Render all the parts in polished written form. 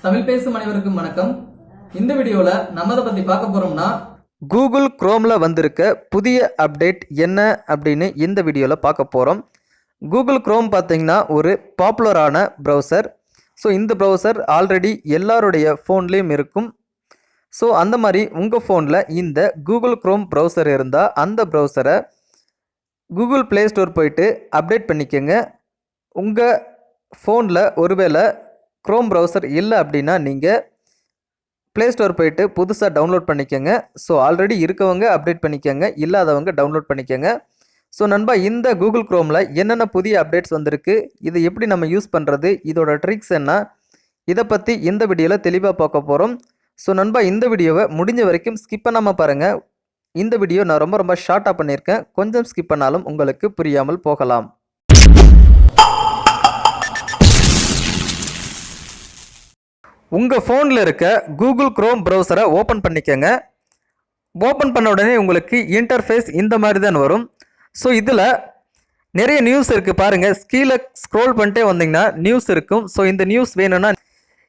தமிழ் பேசும் அனைவருக்கும் வணக்கம். இந்த வீடியோல நம்ம எதை பத்தி பார்க்க போறோம்னா கூகுள் குரோம்ல வந்திருக்க புதிய அப்டேட் என்ன அப்படின்னு இந்த வீடியோவில் பார்க்க போகிறோம். கூகுள் குரோம் பார்த்தீங்கன்னா ஒரு பாப்புலரான ப்ரௌசர். ஸோ இந்த ப்ரௌசர் ஆல்ரெடி எல்லாருடைய ஃபோன்லேயும் இருக்கும். ஸோ அந்த மாதிரி உங்கள் ஃபோனில் இந்த கூகுள் குரோம் ப்ரௌசர் இருந்தால் அந்த ப்ரௌசரை கூகுள் ப்ளே ஸ்டோர் போயிட்டு அப்டேட் பண்ணிக்கோங்க. உங்கள் ஃபோனில் ஒருவேளை குரோம் ப்ரௌசர் இல்லை அப்படின்னா நீங்கள் ப்ளே ஸ்டோர் போயிட்டு புதுசாக டவுன்லோட் பண்ணிக்கோங்க. ஸோ ஆல்ரெடி இருக்கவங்க அப்டேட் பண்ணிக்கோங்க, இல்லாதவங்க டவுன்லோட் பண்ணிக்கோங்க. ஸோ நண்பா, இந்த கூகுள் குரோமில் என்னென்ன புதிய அப்டேட்ஸ் வந்திருக்கு, இது எப்படி நம்ம யூஸ் பண்ணுறது, இதோட ட்ரிக்ஸ் என்ன, இதை பற்றி இந்த வீடியோவில் தெளிவாக பார்க்க போகிறோம். ஸோ நண்பா, இந்த வீடியோவை முடிஞ்ச வரைக்கும் ஸ்கிப் பண்ணாமல் பாருங்கள். இந்த வீடியோ நான் ரொம்ப ஷார்ட்டாக பண்ணியிருக்கேன். கொஞ்சம் ஸ்கிப் பண்ணாலும் உங்களுக்கு புரியாமல் போகலாம். உங்கள் ஃபோனில் இருக்க கூகுள் குரோம் ப்ரௌசரை ஓப்பன் பண்ணிக்கோங்க. ஓப்பன் பண்ண உடனே உங்களுக்கு இன்டர்ஃபேஸ் இந்த மாதிரி தான் வரும். ஸோ இதில் நிறைய நியூஸ் இருக்குது பாருங்கள். கீழே ஸ்க்ரோல் பண்ணிட்டே வந்தீங்கன்னா நியூஸ் இருக்கும். ஸோ இந்த நியூஸ் வேணும்னா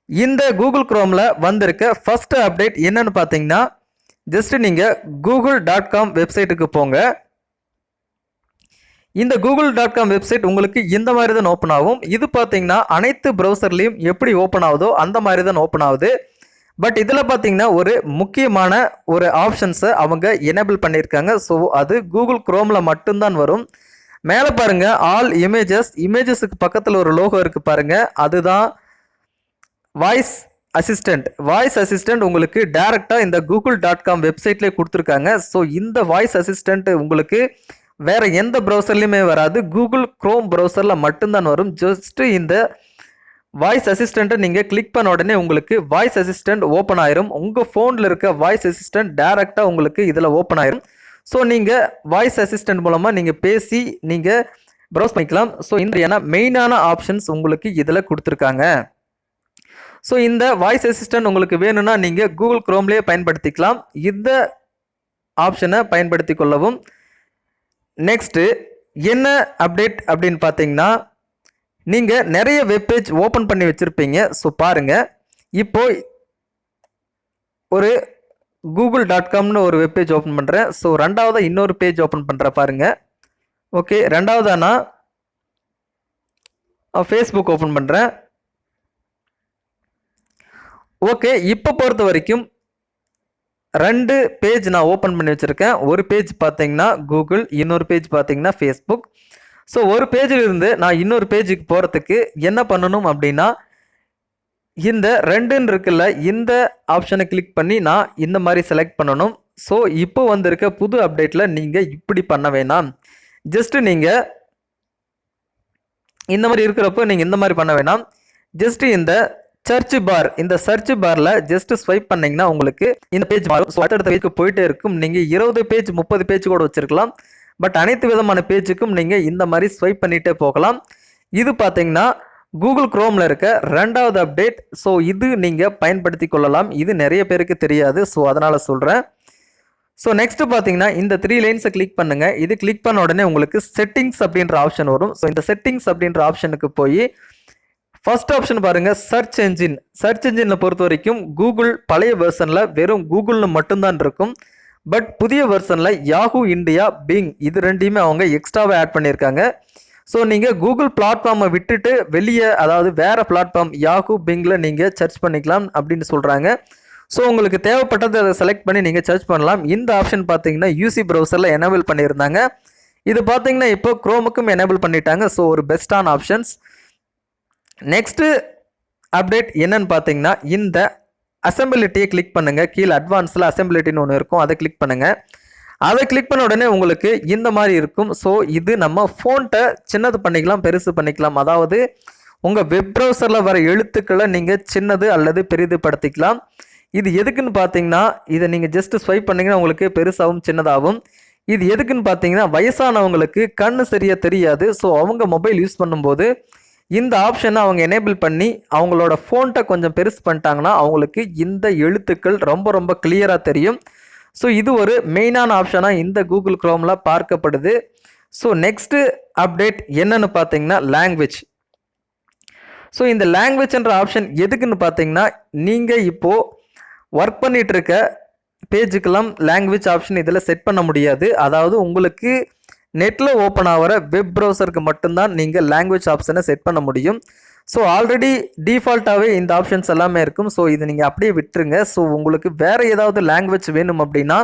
இந்த கூகுள் குரோமில் வந்திருக்க ஃபஸ்ட்டு அப்டேட் என்னன்னு பார்த்தீங்கன்னா, ஜஸ்ட் நீங்கள் google.com வெப்சைட்டுக்கு போங்க. இந்த google.com வெப்சைட் உங்களுக்கு இந்த மாதிரி தான் ஓப்பன் ஆகும். இது பார்த்தீங்கன்னா அனைத்து ப்ரௌசர்லேயும் எப்படி ஓப்பன் ஆகுதோ அந்த மாதிரி தான் ஓப்பன் ஆகுது. பட் இதில் பார்த்தீங்கன்னா ஒரு முக்கியமான ஒரு ஆப்ஷன்ஸை அவங்க எனேபிள் பண்ணியிருக்காங்க. ஸோ அது கூகுள் குரோமில் மட்டும்தான் வரும். மேலே பாருங்கள், ஆல் இமேஜஸுக்கு பக்கத்தில் ஒரு லோகோ இருக்குது பாருங்கள். அதுதான் வாய்ஸ் அசிஸ்டண்ட் உங்களுக்கு டைரெக்டாக இந்த google.com வெப்சைட்லேயே கொடுத்துருக்காங்க. ஸோ இந்த வாய்ஸ் அசிஸ்டண்ட் உங்களுக்கு வேறு எந்த ப்ரௌசர்லையுமே வராது, கூகுள் குரோம் ப்ரௌசரில் மட்டும்தான் வரும். ஜஸ்ட்டு இந்த வாய்ஸ் அசிஸ்டண்ட்டை நீங்கள் கிளிக் பண்ண உடனே உங்களுக்கு வாய்ஸ் அசிஸ்டண்ட் ஓப்பன் ஆயிரும். உங்கள் ஃபோனில் இருக்க வாய்ஸ் அசிஸ்டண்ட் டைரெக்டாக உங்களுக்கு இதில் ஓப்பன் ஆயிரும். ஸோ நீங்கள் வாய்ஸ் அசிஸ்டண்ட் மூலமாக நீங்கள் பேசி நீங்கள் ப்ரௌஸ் பண்ணிக்கலாம். ஸோ இந்த மெயினான ஆப்ஷன்ஸ் உங்களுக்கு இதில் கொடுத்துருக்காங்க. ஸோ இந்த வாய்ஸ் அசிஸ்டண்ட் உங்களுக்கு வேணும்னா நீங்கள் கூகுள் குரோம்லேயே பயன்படுத்திக்கலாம். இந்த ஆப்ஷனை பயன்படுத்தி கொள்ளவும். நெக்ஸ்ட்டு என்ன அப்டேட் அப்படின்னு பார்த்தீங்கன்னா, நீங்கள் நிறைய வெப்பேஜ் ஓப்பன் பண்ணி வச்சுருப்பீங்க. ஸோ பாருங்கள், இப்போ ஒரு google.comனு ஒரு வெப்பேஜ் ஓப்பன் பண்ணுறேன். ஸோ ரெண்டாவதாக இன்னொரு பேஜ் ஓப்பன் பண்ணுறேன் பாருங்கள். ஓகே, ரெண்டாவதாக நான் ஃபேஸ்புக் ஓப்பன் பண்ணுறேன். ஓகே, இப்போ பொறுத்த வரைக்கும் ரெண்டு பேஜ் நான் ஓப்பன் பண்ணி வச்சுருக்கேன். ஒரு பேஜ் பார்த்தீங்கன்னா கூகுள், இன்னொரு பேஜ் பார்த்தீங்கன்னா ஃபேஸ்புக். ஸோ ஒரு பேஜில் இருந்து நான் இன்னொரு பேஜுக்கு போகிறதுக்கு என்ன பண்ணணும் அப்படின்னா, இந்த ரெண்டுன்னு இருக்குல்ல, இந்த ஆப்ஷனை கிளிக் பண்ணி நான் இந்த மாதிரி செலக்ட் பண்ணணும். ஸோ இப்போ வந்திருக்க புது அப்டேட்டில் நீங்கள் இப்படி பண்ண வேணாம். ஜஸ்ட்டு நீங்கள் இந்த மாதிரி இருக்கிறப்போ நீங்கள் இந்த மாதிரி பண்ண வேணாம். ஜஸ்ட்டு இந்த சர்ச் பாரில் ஜஸ்ட் ஸ்வைப் பண்ணிங்கன்னா உங்களுக்கு இந்த பேஜ் மாறும். ஸோ அடுத்தடுத்த பேஜுக்கு போயிட்டே இருக்கும். நீங்கள் 20 பேஜ் 30 பேஜ் கூட வச்சுருக்கலாம். பட் அனைத்து விதமான பேஜுக்கும் நீங்கள் இந்த மாதிரி ஸ்வைப் பண்ணிகிட்டே போகலாம். இது பார்த்தீங்கன்னா கூகுள் குரோமில் இருக்க ரெண்டாவது அப்டேட். ஸோ இது நீங்கள் பயன்படுத்தி கொள்ளலாம். இது நிறைய பேருக்கு தெரியாது. ஸோ அதனால் சொல்கிறேன். ஸோ நெக்ஸ்ட்டு பார்த்தீங்கன்னா இந்த 3 லைன்ஸை கிளிக் பண்ணுங்கள். இது கிளிக் பண்ண உடனே உங்களுக்கு செட்டிங்ஸ் அப்படின்ற ஆப்ஷன் வரும். ஸோ இந்த செட்டிங்ஸ் அப்படின்ற ஆப்ஷனுக்கு போய் ஃபர்ஸ்ட் ஆப்ஷன் பாருங்கள், சர்ச் என்ஜினில் பொறுத்த வரைக்கும் கூகுள் பழைய வெர்ஷனில் வெறும் கூகுள்னு மட்டும்தான் இருக்கும். பட் புதிய வெர்ஷனில் யாஹூ இந்தியா, பிங் இது ரெண்டையுமே அவங்க எக்ஸ்ட்ராவாக ஆட் பண்ணியிருக்காங்க. ஸோ நீங்கள் கூகுள் பிளாட்ஃபார்மை விட்டுட்டு வெளியே, அதாவது வேறு பிளாட்ஃபார்ம் யாஹூ, பிங்கில் நீங்கள் சர்ச் பண்ணிக்கலாம் அப்படின்னு சொல்கிறாங்க. ஸோ உங்களுக்கு தேவைப்பட்டதை அதை செலக்ட் பண்ணி நீங்கள் சர்ச் பண்ணலாம். இந்த ஆப்ஷன் பார்த்தீங்கன்னா யூசி ப்ரௌசரில் எனேபிள் பண்ணியிருந்தாங்க. இது பார்த்தீங்கன்னா இப்போ குரோமுக்கும் எனேபிள் பண்ணிட்டாங்க. ஸோ ஒரு பெஸ்ட்டான ஆப்ஷன்ஸ். நெக்ஸ்ட்டு அப்டேட் என்னன்னு பார்த்தீங்கன்னா, இந்த அசெம்பிலிட்டியை கிளிக் பண்ணுங்கள். கீழே அட்வான்ஸில் அசெம்பிலிட்டின்னு ஒன்று இருக்கும், அதை கிளிக் பண்ணுங்கள். அதை கிளிக் பண்ண உடனே உங்களுக்கு இந்த மாதிரி இருக்கும். ஸோ இது நம்ம ஃபோன்ட்டை சின்னது பண்ணிக்கலாம், பெருசு பண்ணிக்கலாம். அதாவது உங்கள் வெப் ப்ரௌசரில் வர எழுத்துக்களை நீங்கள் சின்னது அல்லது பெரிதுபடுத்திக்கலாம். இது எதுக்குன்னு பார்த்தீங்கன்னா, இதை நீங்கள் ஜஸ்ட்டு ஸ்வைப் பண்ணிங்கன்னா உங்களுக்கு பெருசாகவும் சின்னதாகவும். இது எதுக்குன்னு பார்த்தீங்கன்னா, வயசானவங்களுக்கு கண்ணு சரியாக தெரியாது. ஸோ அவங்க மொபைல் யூஸ் பண்ணும்போது இந்த ஆப்ஷனை அவங்க எனேபிள் பண்ணி அவங்களோட ஃபோன்ட்டை கொஞ்சம் பெருசு பண்ணிட்டாங்கன்னா அவங்களுக்கு இந்த எழுத்துக்கள் ரொம்ப கிளியராக தெரியும். ஸோ இது ஒரு மெயினான ஆப்ஷனாக இந்த கூகுள் குரோமில் பார்க்கப்படுது. ஸோ நெக்ஸ்ட்டு அப்டேட் என்னன்னு பார்த்தீங்கன்னா லாங்குவேஜ். ஸோ இந்த லாங்குவேஜ்ன்ற ஆப்ஷன் எதுக்குன்னு பார்த்தீங்கன்னா, நீங்கள் இப்போது ஒர்க் பண்ணிகிட்டு இருக்க பேஜுக்கெல்லாம் லாங்குவேஜ் ஆப்ஷன் இதில் செட் பண்ண முடியாது. அதாவது உங்களுக்கு நெட்டில் ஓப்பன் ஆகிற வெப் ப்ரௌசருக்கு மட்டும்தான் நீங்கள் லாங்குவேஜ் ஆப்ஷனை செட் பண்ண முடியும். ஸோ ஆல்ரெடி டிஃபால்ட்டாகவே இந்த ஆப்ஷன்ஸ் எல்லாமே இருக்கும். ஸோ இது நீங்கள் அப்படியே விட்டுருங்க. ஸோ உங்களுக்கு வேறு ஏதாவது லாங்குவேஜ் வேணும் அப்படின்னா,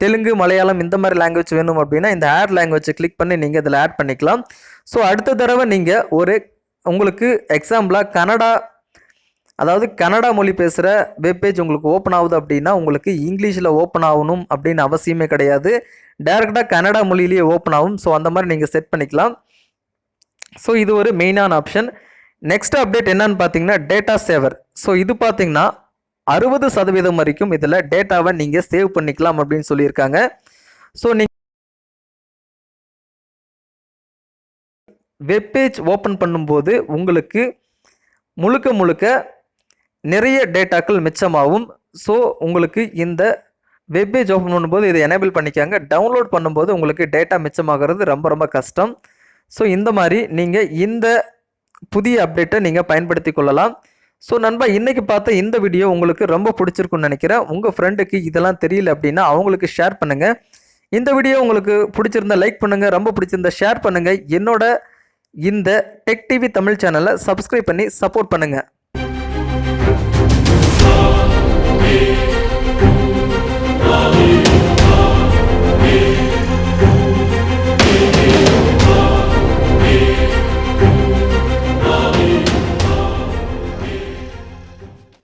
தெலுங்கு, மலையாளம் இந்த மாதிரி லாங்குவேஜ் வேணும் அப்படின்னா இந்த ஆட் லாங்குவேஜை கிளிக் பண்ணி நீங்கள் இதில் ஆட் பண்ணிக்கலாம். ஸோ அடுத்த தடவை நீங்கள் உங்களுக்கு எக்ஸாம்பிளாக கன்னடா மொழி பேசுகிற வெப்பேஜ் உங்களுக்கு ஓப்பன் ஆகுது அப்படின்னா, உங்களுக்கு இங்கிலீஷில் ஓப்பன் ஆகணும் அப்படின்னு அவசியமே கிடையாது. டைரெக்டாக கன்னடா மொழியிலேயே ஓப்பன் ஆகும். ஸோ அந்த மாதிரி நீங்கள் செட் பண்ணிக்கலாம். ஸோ இது ஒரு மெயினான ஆப்ஷன். நெக்ஸ்ட் அப்டேட் என்னன்னு பார்த்தீங்கன்னா, டேட்டா சேவர். ஸோ இது பார்த்தீங்கன்னா 60% வரைக்கும் இதில் டேட்டாவை நீங்கள் சேவ் பண்ணிக்கலாம் அப்படின்னு சொல்லியிருக்காங்க. ஸோ நீங்கள் வெப்பேஜ் ஓப்பன் பண்ணும்போது உங்களுக்கு முழுக்க நிறைய டேட்டாக்கள் மிச்சமாகும். ஸோ உங்களுக்கு இந்த வெப்பேஜ் ஓப்பன் பண்ணும்போது இதை எனேபிள் பண்ணிக்காங்க. டவுன்லோட் பண்ணும்போது உங்களுக்கு டேட்டா மிச்சமாகிறது ரொம்ப கஷ்டம். ஸோ இந்த மாதிரி நீங்கள் இந்த புதிய அப்டேட்டை நீங்கள் பயன்படுத்தி கொள்ளலாம். ஸோ நண்பா, இன்றைக்கி பார்த்த இந்த வீடியோ உங்களுக்கு ரொம்ப பிடிச்சிருக்குன்னு நினைக்கிறேன். உங்கள் ஃப்ரெண்டுக்கு இதெல்லாம் தெரியல அப்படின்னா அவங்களுக்கு ஷேர் பண்ணுங்கள். இந்த வீடியோ உங்களுக்கு பிடிச்சிருந்தா லைக் பண்ணுங்கள், ரொம்ப பிடிச்சிருந்தா ஷேர் பண்ணுங்கள். என்னோட இந்த டெக் டிவி தமிழ் சேனலை சப்ஸ்கிரைப் பண்ணி சப்போர்ட் பண்ணுங்கள்.